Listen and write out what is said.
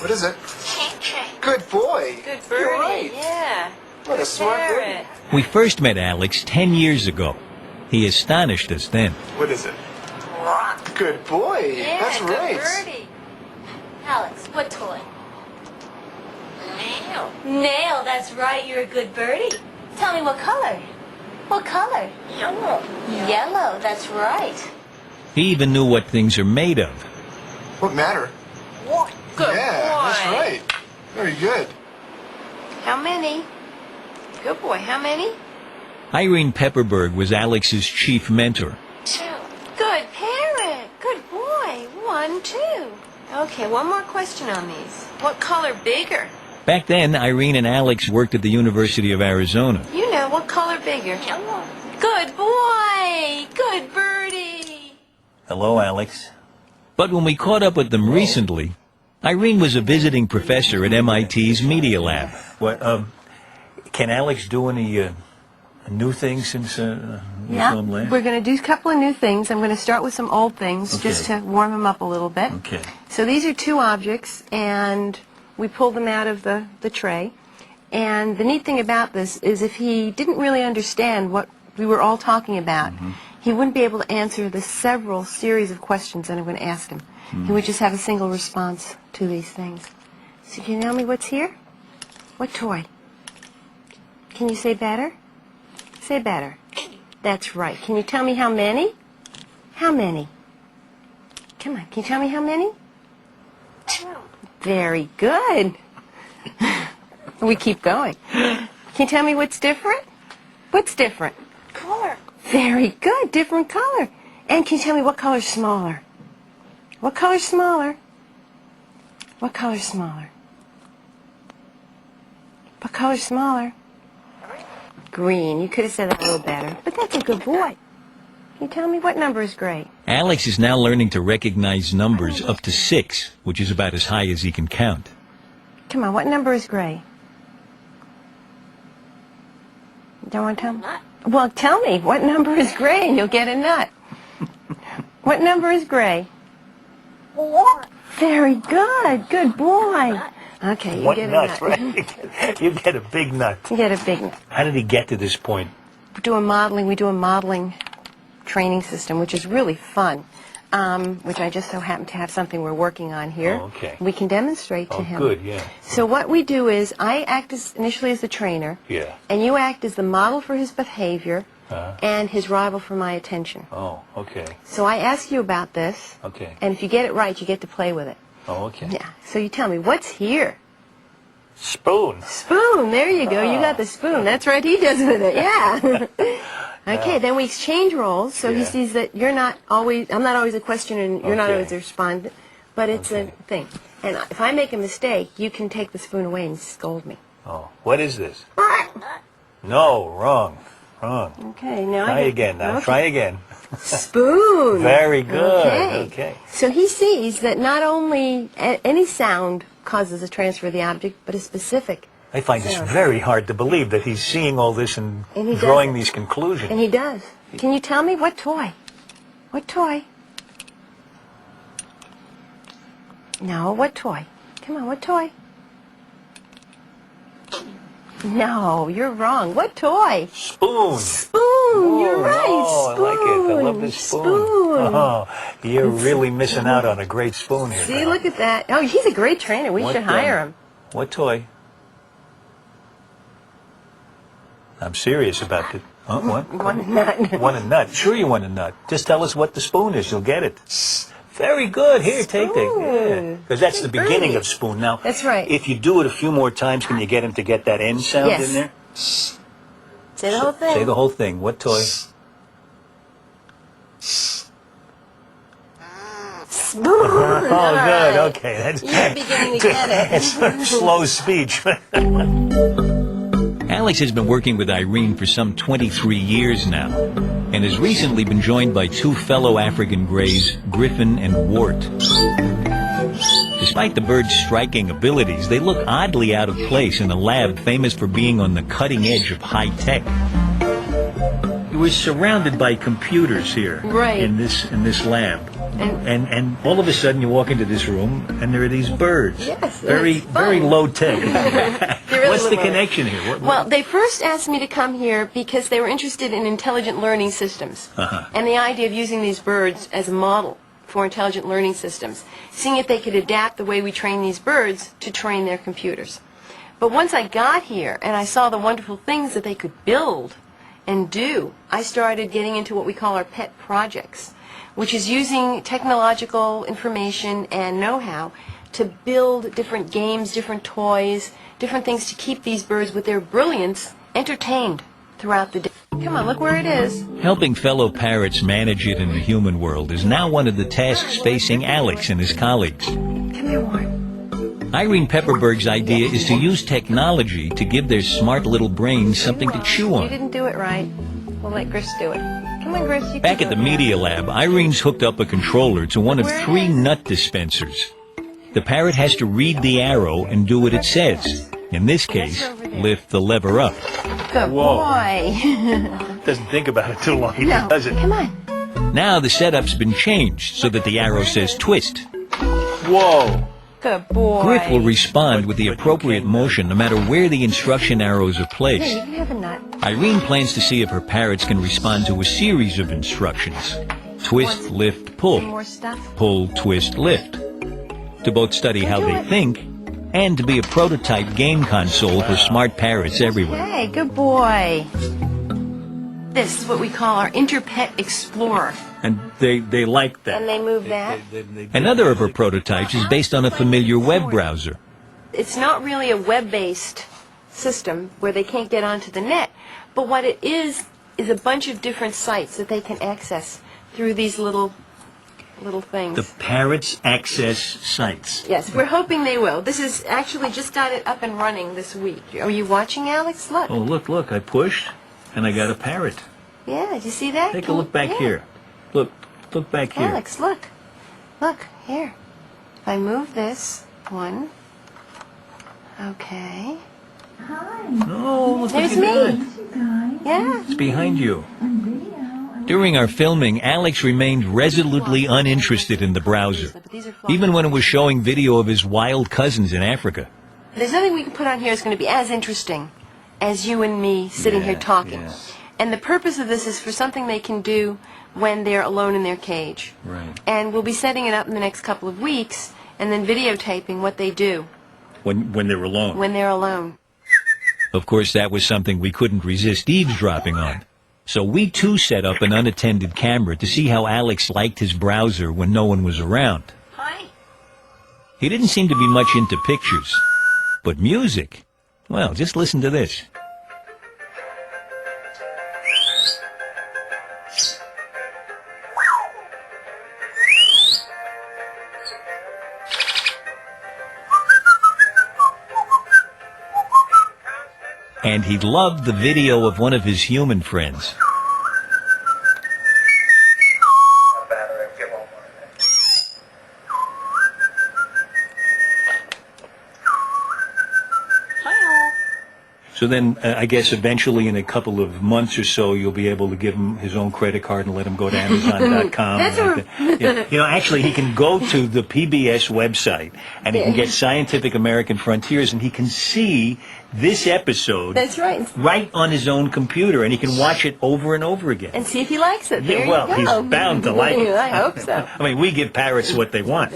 What is it? Good boy. Good birdie. You're right. Yeah. What a smart Parrot. birdie. We first met Alex 10 years ago. He astonished us then. What is it? Good boy. Yeah, That's good right. birdie. Alex, what toy? Nail. Nail, that's right. You're a good birdie. Tell me what color? What color? Yellow. Yellow, that's right. He even knew what things are made of. What matter? Good Yeah, boy. that's right. Very good. How many? Good boy. How many? Irene Pepperberg was Alex's chief mentor. 2. Good parrot. Good boy. 1, 2. Okay, one more question on these. What color bigger? Back then, Irene and Alex worked at the University of Arizona. You know, what color bigger? Yellow. Good boy. Good birdie. Hello, Alex. But when we caught up with them recently, Irene was a visiting professor at MIT's Media Lab. What, can Alex do any new things since we saw him last? We're going to do a couple of new things. I'm going to start with some old things Okay. just to warm him up a little bit. Okay. So these are 2 objects, and we pulled them out of the tray. And the neat thing about this is if he didn't really understand what we were all talking about, he wouldn't be able to answer the several series of questions that I'm going to ask him. He would just have a single response to these things. So can you tell me what's here? What toy? Can you say better? Say better. That's right. Can you tell me how many? How many? Come on, can you tell me how many? 2. Very good. We keep going. Can you tell me what's different? What's different? Color. Very good. Different color. And can you tell me what color's smaller? What color's smaller? What color's smaller? What color's smaller? Green. You could have said that a little better. But that's a good boy. Can you tell me what number is gray? Alex is now learning to recognize numbers up to 6, which is about as high as he can count. Come on, what number is gray? Don't want to tell me? Well, tell me, what number is gray and you'll get a nut. What number is gray? 4. Very good. Good boy. Okay, you What get a nuts, nut. right? You get a big nut. You get a big nut. How did he get to this point? We do a modeling training system, which is really fun, which I just so happen to have something we're working on here. Oh, okay. We can demonstrate to him. Good, yeah. So what we do is I act initially as the trainer, Yeah. and you act as the model for his behavior and his rival for my attention. Oh, okay. So I ask you about this, Okay. and if you get it right, you get to play with it. Oh, okay. Yeah. So you tell me, what's here? Spoon. Spoon. There you go. You got the spoon. That's right. He does with it. Yeah. Okay. Then we exchange roles, so he Yeah. sees that you're not always. I'm not always a questioner, and you're not Okay. always a respondent. But it's a thing. And if I make a mistake, you can take the spoon away and scold me. Oh, what is this? No, wrong. Wrong. Okay. Now Try I get, again now. Okay. Try again. Spoon. Very good. Okay. Okay. So he sees that not only any sound causes a transfer of the object, but a specific. I find this sound. very hard to believe that he's seeing all this and And he drawing does it. these conclusions. And he does. Can you tell me what toy? What toy? No, what toy? Come on, what toy? No, you're wrong. What toy? Spoon. Spoon. You're right. Oh, Spoon. I like it. I love this spoon. Spoon. Oh, you're really missing out on a great spoon here. See, pal. look at that. Oh, he's a great trainer. We What, should hire him. What toy? I'm serious about it. Huh? What? Want a nut. Want a nut? Sure you want a nut. Just tell us what the spoon is. You'll get it. Very good. Here, take that. Yeah. Because that's the beginning birdie. of spoon. Now, That's right. if you do it a few more times, can you get him to get that end sound Yes. in there? Say the whole thing. Say the whole thing. What toy? Spoon. Oh, good. Okay. That's You're beginning to get it. it's slow speech. Alex has been working with Irene for some 23 years now, and has recently been joined by 2 fellow African greys, Griffin and Wart. Despite the bird's striking abilities, they look oddly out of place in a lab famous for being on the cutting edge of high tech. We're surrounded by computers here Right. in this lab. And all of a sudden you walk into this room and there are these birds. Yes, very it's fun. very low tech. really What's the low. connection here? Well, they first asked me to come here because they were interested in intelligent learning systems and the idea of using these birds as a model for intelligent learning systems, seeing if they could adapt the way we train these birds to train their computers. But once I got here and I saw the wonderful things that they could build and do, I started getting into what we call our pet projects, which is using technological information and know-how to build different games, different toys, different things to keep these birds with their brilliance entertained throughout the day. Come on, look where it is. Helping fellow parrots manage it in the human world is now one of the tasks facing Alex and his colleagues. Come here, Warren. Irene Pepperberg's idea is to use technology to give their smart little brains something to chew You on. didn't do it right. We'll let Gris do it. Come on, Gris. You Back can at the do it. Media Lab, Irene's hooked up a controller to one of 3 nut dispensers. The parrot has to read the arrow and do what it says. In this case, lift the lever up. Good Whoa. boy. Doesn't think about it too long, No, does it? come on. Now the setup's been changed so that the arrow says twist. Whoa. Good boy. Griff will respond with the appropriate motion no matter where the instruction arrows are Here, placed. you can have a nut. Irene plans to see if her parrots can respond to a series of instructions. Twist, lift, pull. More stuff. Pull, twist, lift. To both study how they think and to be a prototype game console for smart parrots everywhere. Hey, good boy. This is what we call our Interpet Explorer. And they like that. And they move that. Another of her prototypes is based on a familiar web browser. It's not really a web-based system where they can't get onto the net, but what it is a bunch of different sites that they can access through these little things. The parrots access sites. Yes, we're hoping they will. This is actually just got it up and running this week. Are you watching, Alex? Look. Oh, look, I pushed and I got a parrot. Yeah, did you see that? Take a look back Yeah. here. Look back here. Alex, look. Look, here. If I move this one. Okay. No, look There's what you me. got. Yeah. It's behind you. During our filming, Alex remained resolutely uninterested in the browser, But these are flying. even when it was showing video of his wild cousins in Africa. There's nothing we can put on here that's going to be as interesting as you and me sitting here talking. yeah. And the purpose of this is for something they can do when they're alone in their cage. Right. And we'll be setting it up in the next couple of weeks and then videotaping what they do When they're alone. when they're alone. Of course, that was something we couldn't resist eavesdropping on. So we too set up an unattended camera to see how Alex liked his browser when no one was around. Hi. He didn't seem to be much into pictures. But music? Well, just listen to this. And he loved the video of one of his human friends. So then, I guess eventually in a couple of months or so, you'll be able to give him his own credit card and let him go to Amazon.com. Yeah. You know, actually, he can go to the PBS website and he can get Scientific American Frontiers and he can see this episode That's right. right on his own computer and he can watch it over and over again. And see if he likes it. There Yeah, well, you go. he's bound to like it. I hope so. I mean, we give parrots what they want.